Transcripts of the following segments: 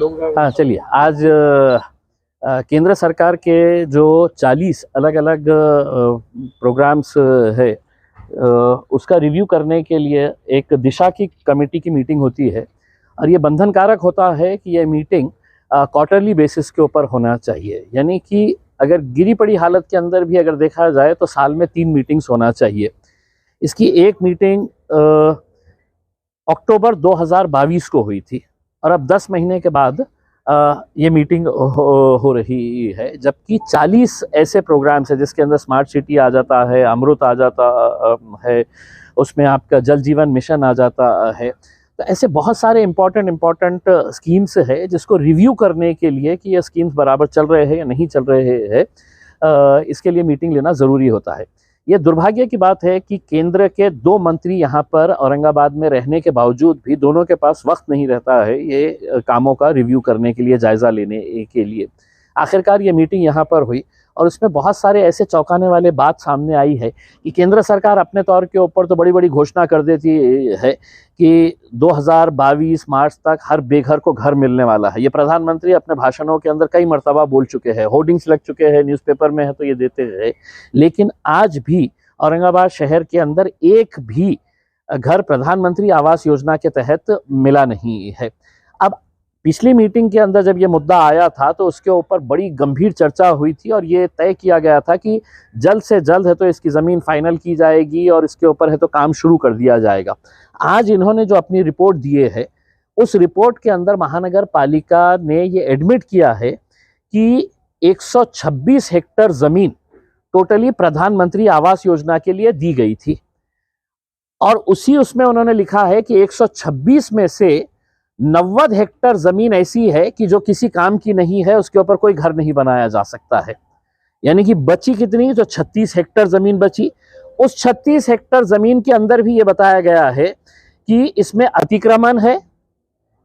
लोग। हाँ चलिए, आज केंद्र सरकार के जो 40 अलग अलग प्रोग्राम्स है, उसका रिव्यू करने के लिए एक दिशा की कमेटी की मीटिंग होती है। और ये बंधनकारक होता है कि ये मीटिंग क्वार्टरली बेसिस के ऊपर होना चाहिए, यानी कि अगर गिरी पड़ी हालत के अंदर भी अगर देखा जाए तो साल में 3 मीटिंग्स होना चाहिए। इसकी एक मीटिंग अक्टूबर 2022 को हुई थी और अब 10 महीने के बाद ये मीटिंग हो रही है, जबकि 40 ऐसे प्रोग्राम्स हैं जिसके अंदर स्मार्ट सिटी आ जाता है, अमृत आ जाता है, उसमें आपका जल जीवन मिशन आ जाता है। तो ऐसे बहुत सारे इम्पोर्टेंट स्कीम्स है जिसको रिव्यू करने के लिए कि ये स्कीम्स बराबर चल रहे हैं या नहीं चल रहे हैं, इसके लिए मीटिंग लेना ज़रूरी होता है। ये दुर्भाग्य की बात है कि केंद्र के 2 मंत्री यहाँ पर औरंगाबाद में रहने के बावजूद भी दोनों के पास वक्त नहीं रहता है ये कामों का रिव्यू करने के लिए, जायज़ा लेने के लिए। आखिरकार ये मीटिंग यहाँ पर हुई और उसमें बहुत सारे ऐसे चौंकाने वाले बात सामने आई है कि केंद्र सरकार अपने तौर के ऊपर तो बड़ी बड़ी घोषणा कर देती है कि 2022 मार्च तक हर बेघर को घर मिलने वाला है। ये प्रधानमंत्री अपने भाषणों के अंदर कई मर्तबा बोल चुके हैं, होर्डिंग्स लग चुके हैं, न्यूज़पेपर में है तो ये देते हैं, लेकिन आज भी औरंगाबाद शहर के अंदर एक भी घर प्रधानमंत्री आवास योजना के तहत मिला नहीं है। अब पिछली मीटिंग के अंदर जब ये मुद्दा आया था तो उसके ऊपर बड़ी गंभीर चर्चा हुई थी और ये तय किया गया था कि जल्द से जल्द है तो इसकी ज़मीन फाइनल की जाएगी और इसके ऊपर है तो काम शुरू कर दिया जाएगा। आज इन्होंने जो अपनी रिपोर्ट दिए है, उस रिपोर्ट के अंदर महानगर पालिका ने ये एडमिट किया है कि 126 हेक्टेयर ज़मीन टोटली प्रधानमंत्री आवास योजना के लिए दी गई थी और उसमें उन्होंने लिखा है कि 126 में से 90 हेक्टेयर जमीन ऐसी है कि जो किसी काम की नहीं है, उसके ऊपर कोई घर नहीं बनाया जा सकता है। यानी कि बची कितनी, जो 36 हेक्टेयर जमीन बची, उस 36 हेक्टेयर जमीन के अंदर भी ये बताया गया है कि इसमें अतिक्रमण है,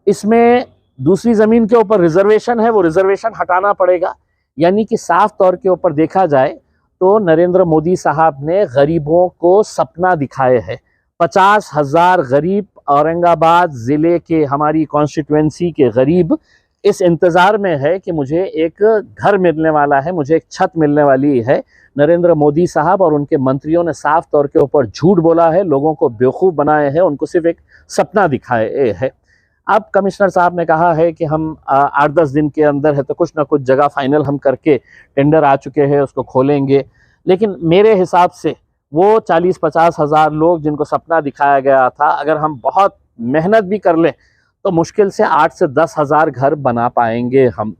इसमें दूसरी जमीन के ऊपर रिजर्वेशन है, वो रिजर्वेशन हटाना पड़ेगा। यानी कि साफ तौर के ऊपर देखा जाए तो नरेंद्र मोदी साहब ने गरीबों को सपना दिखाए हैं। 50,000 गरीब औरंगाबाद ज़िले के, हमारी कॉन्स्टिट्यूएंसी के गरीब इस इंतज़ार में है कि मुझे एक घर मिलने वाला है, मुझे एक छत मिलने वाली है। नरेंद्र मोदी साहब और उनके मंत्रियों ने साफ तौर के ऊपर झूठ बोला है, लोगों को बेवकूफ़ बनाए हैं, उनको सिर्फ एक सपना दिखाए है। अब कमिश्नर साहब ने कहा है कि हम 8-10 दिन के अंदर है तो कुछ ना कुछ जगह फाइनल हम करके, टेंडर आ चुके हैं, उसको खोलेंगे। लेकिन मेरे हिसाब से वो 40-50 हज़ार लोग जिनको सपना दिखाया गया था, अगर हम बहुत मेहनत भी कर लें तो मुश्किल से 8 से 10 हज़ार घर बना पाएंगे हम।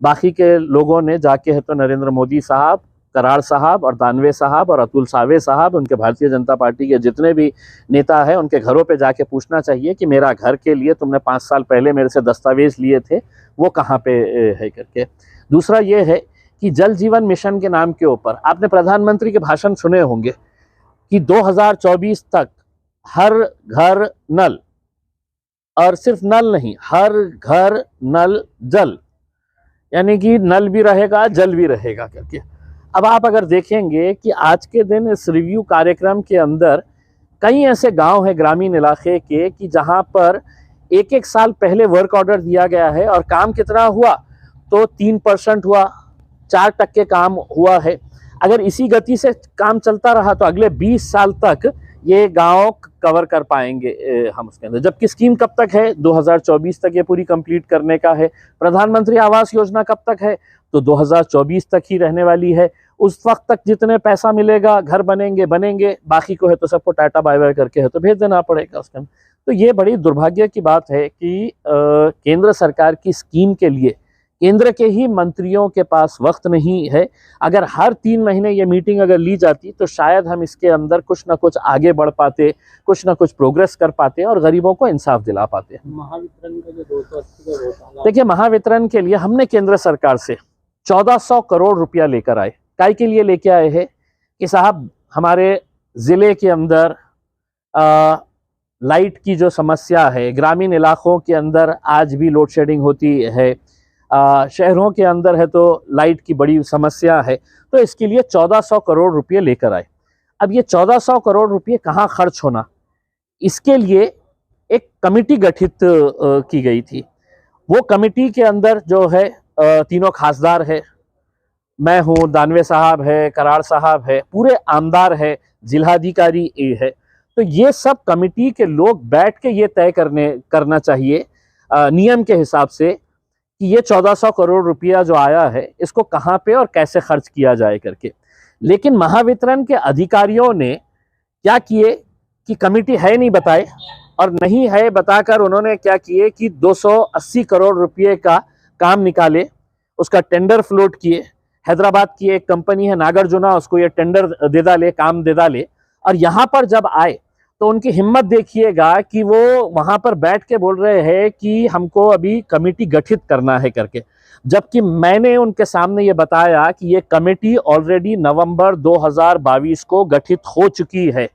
बाकी के लोगों ने जाके है तो नरेंद्र मोदी साहब, कराड़ साहब और दानवे साहब और अतुल सावे साहब, उनके भारतीय जनता पार्टी के जितने भी नेता हैं, उनके घरों पे जाके पूछना चाहिए कि मेरा घर के लिए तुमने 5 साल पहले मेरे से दस्तावेज लिए थे, वो कहाँ पे है करके। दूसरा ये है कि जल जीवन मिशन के नाम के ऊपर आपने प्रधानमंत्री के भाषण सुने होंगे कि 2024 तक हर घर नल, और सिर्फ नल नहीं, हर घर नल जल, यानी कि नल भी रहेगा जल भी रहेगा करके। अब आप अगर देखेंगे कि आज के दिन इस रिव्यू कार्यक्रम के अंदर कई ऐसे गांव हैं ग्रामीण इलाके के कि जहां पर 1-1 साल पहले वर्क ऑर्डर दिया गया है और काम कितना हुआ, तो 3% हुआ, 4% काम हुआ है। अगर इसी गति से काम चलता रहा तो अगले 20 साल तक ये गांव कवर कर पाएंगे हम उसके अंदर। जबकि स्कीम कब तक है, 2024 तक ये पूरी कंप्लीट करने का है। प्रधानमंत्री आवास योजना कब तक है, तो 2024 तक ही रहने वाली है। उस वक्त तक जितने पैसा मिलेगा घर बनेंगे, बाकी को है तो सबको टाटा बाय बाय करके है तो भेज देना पड़ेगा उसके अंदर। तो ये बड़ी दुर्भाग्य की बात है कि केंद्र सरकार की स्कीम के लिए केंद्र के ही मंत्रियों के पास वक्त नहीं है। अगर हर 3 महीने ये मीटिंग अगर ली जाती तो शायद हम इसके अंदर कुछ ना कुछ आगे बढ़ पाते, कुछ ना कुछ प्रोग्रेस कर पाते और गरीबों को इंसाफ दिला पाते। महावितरण का जो 280 का घोटाला, देखिए, महावितरण के लिए हमने केंद्र सरकार से 1400 करोड़ रुपया लेकर आए। काय के लिए लेके आए हैं कि साहब, हमारे ज़िले के अंदर लाइट की जो समस्या है, ग्रामीण इलाकों के अंदर आज भी लोड शेडिंग होती है, शहरों के अंदर है तो लाइट की बड़ी समस्या है, तो इसके लिए 1400 करोड़ रुपये लेकर आए। अब ये 1400 करोड़ रुपये कहाँ खर्च होना, इसके लिए एक कमिटी गठित की गई थी। वो कमेटी के अंदर जो है तीनों खासदार है, मैं हूँ, दानवे साहब है, कराड़ साहब है, पूरे आमदार है, जिलाधिकारी है। तो ये सब कमेटी के लोग बैठ के ये तय करना चाहिए नियम के हिसाब से कि ये 1400 करोड़ रुपया जो आया है इसको कहाँ पे और कैसे खर्च किया जाए करके। लेकिन महावितरण के अधिकारियों ने क्या किए कि कमेटी है नहीं बताए, और नहीं है बताकर उन्होंने क्या किए कि 280 करोड़ रुपये का काम निकाले, उसका टेंडर फ्लोट किए। हैदराबाद की एक कंपनी है नागार्जुना, उसको ये टेंडर दे डाले, काम दे डाले, और यहाँ पर जब आए तो उनकी हिम्मत देखिएगा कि वो वहां पर बैठ के बोल रहे हैं कि हमको अभी कमेटी गठित करना है करके, जबकि मैंने उनके सामने ये बताया कि ये कमेटी ऑलरेडी नवंबर 2022 को गठित हो चुकी है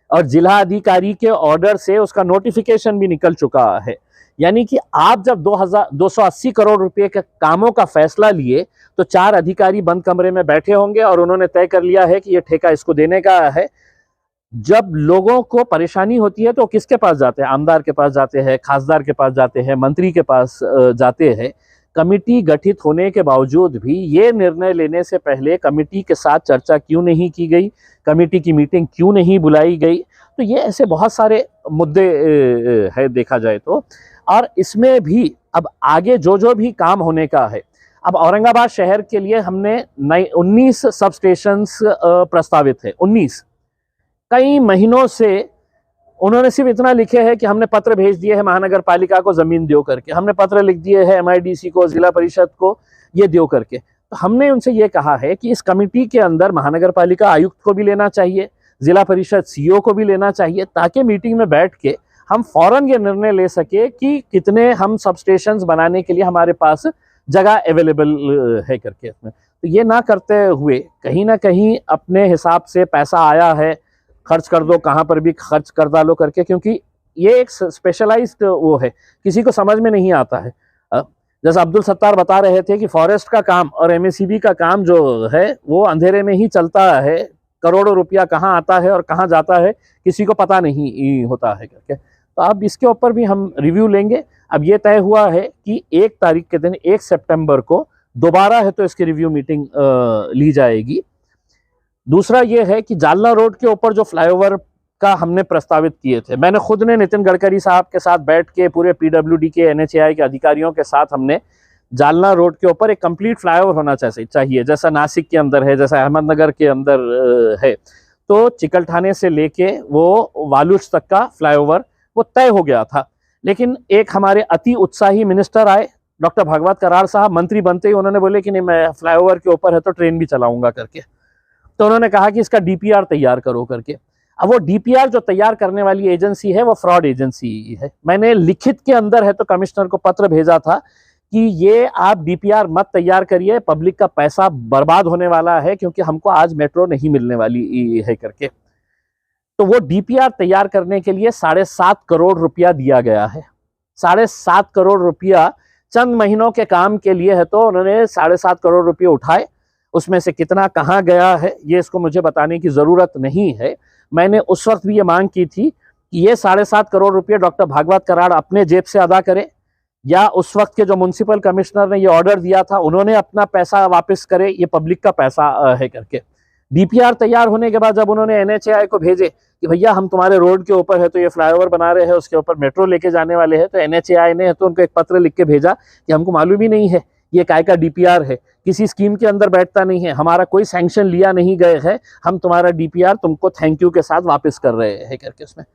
और जिला अधिकारी के ऑर्डर से उसका नोटिफिकेशन भी निकल चुका है। यानी कि आप जब 280 करोड़ रुपए के कामों का फैसला लिए तो 4 अधिकारी बंद कमरे में बैठे होंगे और उन्होंने तय कर लिया है कि ये ठेका इसको देने का है। जब लोगों को परेशानी होती है तो किसके पास जाते हैं? आमदार के पास जाते हैं, खासदार के पास जाते हैं, मंत्री के पास जाते हैं। कमेटी गठित होने के बावजूद भी ये निर्णय लेने से पहले कमेटी के साथ चर्चा क्यों नहीं की गई, कमेटी की मीटिंग क्यों नहीं बुलाई गई? तो ये ऐसे बहुत सारे मुद्दे है देखा जाए तो। और इसमें भी अब आगे जो भी काम होने का है, अब औरंगाबाद शहर के लिए हमने 19 सब स्टेशंस प्रस्तावित है। 19 कई महीनों से उन्होंने सिर्फ इतना लिखे है कि हमने पत्र भेज दिए है महानगर पालिका को जमीन दो करके, हमने पत्र लिख दिए है MIDC को, जिला परिषद को, ये दो करके। तो हमने उनसे ये कहा है कि इस कमेटी के अंदर महानगर पालिका आयुक्त को भी लेना चाहिए, जिला परिषद CO को भी लेना चाहिए, ताकि मीटिंग में बैठ के हम फौरन ये निर्णय ले सके कि कितने हम सब स्टेशंस बनाने के लिए हमारे पास जगह अवेलेबल है करके। इसमें तो ये ना करते हुए कहीं ना कहीं अपने हिसाब से पैसा आया है खर्च कर दो, कहाँ पर भी खर्च कर डालो करके, क्योंकि ये एक स्पेशलाइज्ड वो है, किसी को समझ में नहीं आता है। जैसा अब्दुल सत्तार बता रहे थे कि फॉरेस्ट का काम और MACB का काम जो है वो अंधेरे में ही चलता है, करोड़ों रुपया कहाँ आता है और कहाँ जाता है किसी को पता नहीं होता है करके। तो अब इसके ऊपर भी हम रिव्यू लेंगे। अब ये तय हुआ है कि 1 तारीख के दिन 1 सितंबर को दोबारा है तो इसकी रिव्यू मीटिंग ली जाएगी। दूसरा ये है कि जालना रोड के ऊपर जो फ्लाईओवर का हमने प्रस्तावित किए थे, मैंने खुद ने नितिन गडकरी साहब के साथ बैठ के पूरे PWD के NHAI के अधिकारियों के साथ हमने जालना रोड के ऊपर एक कंप्लीट फ्लाईओवर होना चाहिए, जैसा नासिक के अंदर है, जैसा अहमदनगर के अंदर है। तो चिकलठाने से लेके वो वालूच तक का फ्लाईओवर वो तय हो गया था, लेकिन एक हमारे अति उत्साही मिनिस्टर आए, डॉक्टर भागवत कराड़ साहब, मंत्री बनते ही उन्होंने बोले कि नहीं मैं फ्लाईओवर के ऊपर है तो ट्रेन भी चलाऊंगा करके। तो उन्होंने कहा कि इसका DPR तैयार करो करके। अब वो DPR जो तैयार करने वाली एजेंसी है वो फ्रॉड एजेंसी है। मैंने लिखित के अंदर है तो कमिश्नर को पत्र भेजा था कि ये आप DPR मत तैयार करिए, पब्लिक का पैसा बर्बाद होने वाला है, क्योंकि हमको आज मेट्रो नहीं मिलने वाली है करके। तो वो DPR तैयार करने के लिए 7.5 करोड़ रुपया दिया गया है। 7.5 करोड़ रुपया चंद महीनों के काम के लिए है, तो उन्होंने 7.5 करोड़ रुपये उठाए। उसमें से कितना कहाँ गया है ये इसको मुझे बताने की जरूरत नहीं है। मैंने उस वक्त भी ये मांग की थी कि ये 7.5 करोड़ रुपये डॉक्टर भागवत कराड़ अपने जेब से अदा करे, या उस वक्त के जो म्युनिसिपल कमिश्नर ने ये ऑर्डर दिया था उन्होंने अपना पैसा वापस करे, ये पब्लिक का पैसा है करके। DPR तैयार होने के बाद जब उन्होंने NHAI को भेजे कि भैया हम तुम्हारे रोड के ऊपर है तो ये फ्लाईओवर बना रहे हैं, उसके ऊपर मेट्रो लेके जाने वाले हैं, तो NHAI ने तो उनको एक पत्र लिख के भेजा कि हमको मालूम ही नहीं है ये काय का DPR है, किसी स्कीम के अंदर बैठता नहीं है, हमारा कोई सैंक्शन लिया नहीं गए है, हम तुम्हारा DPR तुमको थैंक यू के साथ वापस कर रहे हैं करके। उसमें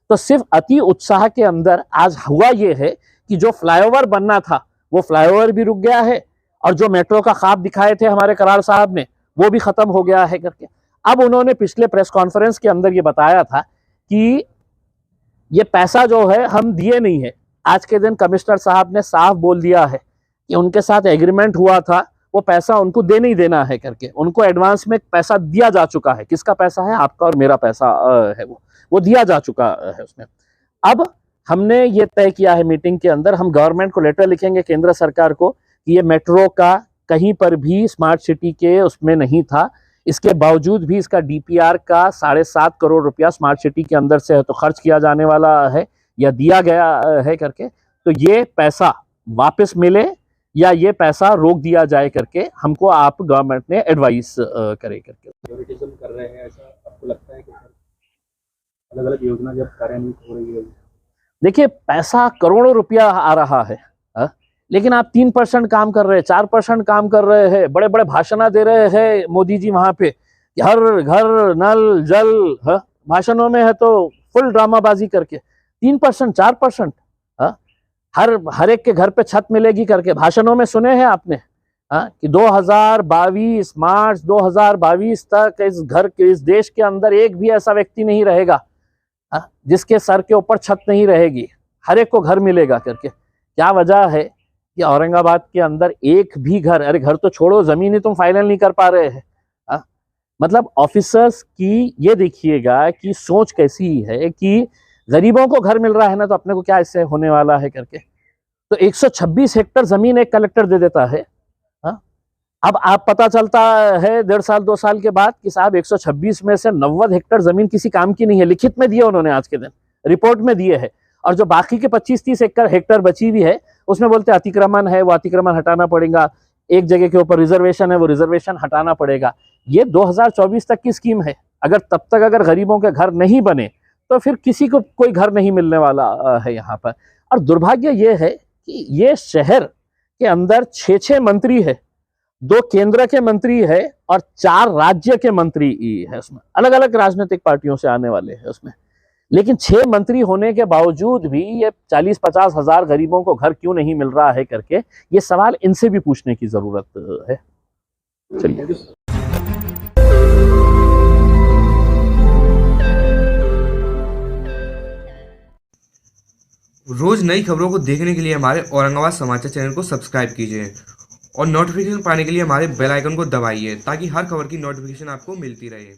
तो सिर्फ अति उत्साह के अंदर आज हुआ ये है कि जो फ्लाईओवर बनना था वो फ्लाईओवर भी रुक गया है, और जो मेट्रो का ख्वाब दिखाए थे हमारे कराड़ साहब ने वो भी खत्म हो गया है करके। अब उन्होंने पिछले प्रेस कॉन्फ्रेंस के अंदर ये बताया था कि ये पैसा जो है हम दिए नहीं है। आज के दिन कमिश्नर साहब ने साफ बोल दिया है कि उनके साथ एग्रीमेंट हुआ था, वो पैसा उनको दे नहीं देना है करके। उनको एडवांस में पैसा दिया जा चुका है। किसका पैसा है? आपका और मेरा पैसा है, वो दिया जा चुका है उसमें। अब हमने ये तय किया है मीटिंग के अंदर, हम गवर्नमेंट को लेटर लिखेंगे केंद्र सरकार को कि ये मेट्रो का कहीं पर भी स्मार्ट सिटी के उसमें नहीं था, इसके बावजूद भी इसका DPR का 7.5 करोड़ रुपया स्मार्ट सिटी के अंदर से है तो खर्च किया जाने वाला है या दिया गया है करके। तो ये पैसा वापस मिले या ये पैसा रोक दिया जाए करके हमको आप गवर्नमेंट ने एडवाइस करे करके। फेवरेटिज्म कर रहे हैं, ऐसा आपको लगता है कि अलग अलग योजना जब कार्यान्वित हो रही है? देखिए, पैसा करोड़ों रुपया आ रहा है, लेकिन आप 3% काम कर रहे हैं, 4% काम कर रहे हैं, बड़े बड़े भाषण दे रहे हैं मोदी जी वहां पे, हर घर नल जल, भाषणों में है तो फुल ड्रामाबाजी करके 3% 4%, हर एक के घर पे छत मिलेगी करके भाषणों में सुने हैं आपने? कि 2022 मार्च 2022 तक इस देश के अंदर एक भी ऐसा व्यक्ति नहीं रहेगा जिसके सर के ऊपर छत नहीं रहेगी, हर एक को घर मिलेगा करके। क्या वजह है कि औरंगाबाद के अंदर एक भी घर, अरे घर तो छोड़ो, जमीन ही तुम फाइनल नहीं कर पा रहे हैं। मतलब ऑफिसर्स की ये देखिएगा कि सोच कैसी है कि गरीबों को घर मिल रहा है ना, तो अपने को क्या इससे होने वाला है करके। तो 126 हेक्टेयर जमीन एक कलेक्टर दे देता है। अब आप पता चलता है 1.5 साल 2 साल के बाद कि साहब 126 में से 90 हेक्टेयर जमीन किसी काम की नहीं है, लिखित में दिए उन्होंने, आज के दिन रिपोर्ट में दिए है। और जो बाकी के 25-30 हेक्टेयर बची हुई है उसमें बोलते अतिक्रमण है, वो अतिक्रमण हटाना पड़ेगा, एक जगह के ऊपर रिजर्वेशन है, वो रिजर्वेशन हटाना पड़ेगा। ये 2024 तक की स्कीम है। अगर तब तक अगर गरीबों के घर नहीं बने तो फिर किसी को कोई घर नहीं मिलने वाला है यहाँ पर। और दुर्भाग्य ये है कि ये शहर के अंदर 6 मंत्री है, 2 केंद्र के मंत्री है और 4 राज्य के मंत्री है, उसमें अलग अलग राजनीतिक पार्टियों से आने वाले हैं उसमें। लेकिन 6 मंत्री होने के बावजूद भी ये 40-50 हजार गरीबों को घर क्यों नहीं मिल रहा है करके ये सवाल इनसे भी पूछने की जरूरत है। चलिए। रोज नई खबरों को देखने के लिए हमारे औरंगाबाद समाचार चैनल को सब्सक्राइब कीजिए और नोटिफिकेशन पाने के लिए हमारे बेल आइकन को दबाइए ताकि हर खबर की नोटिफिकेशन आपको मिलती रहे।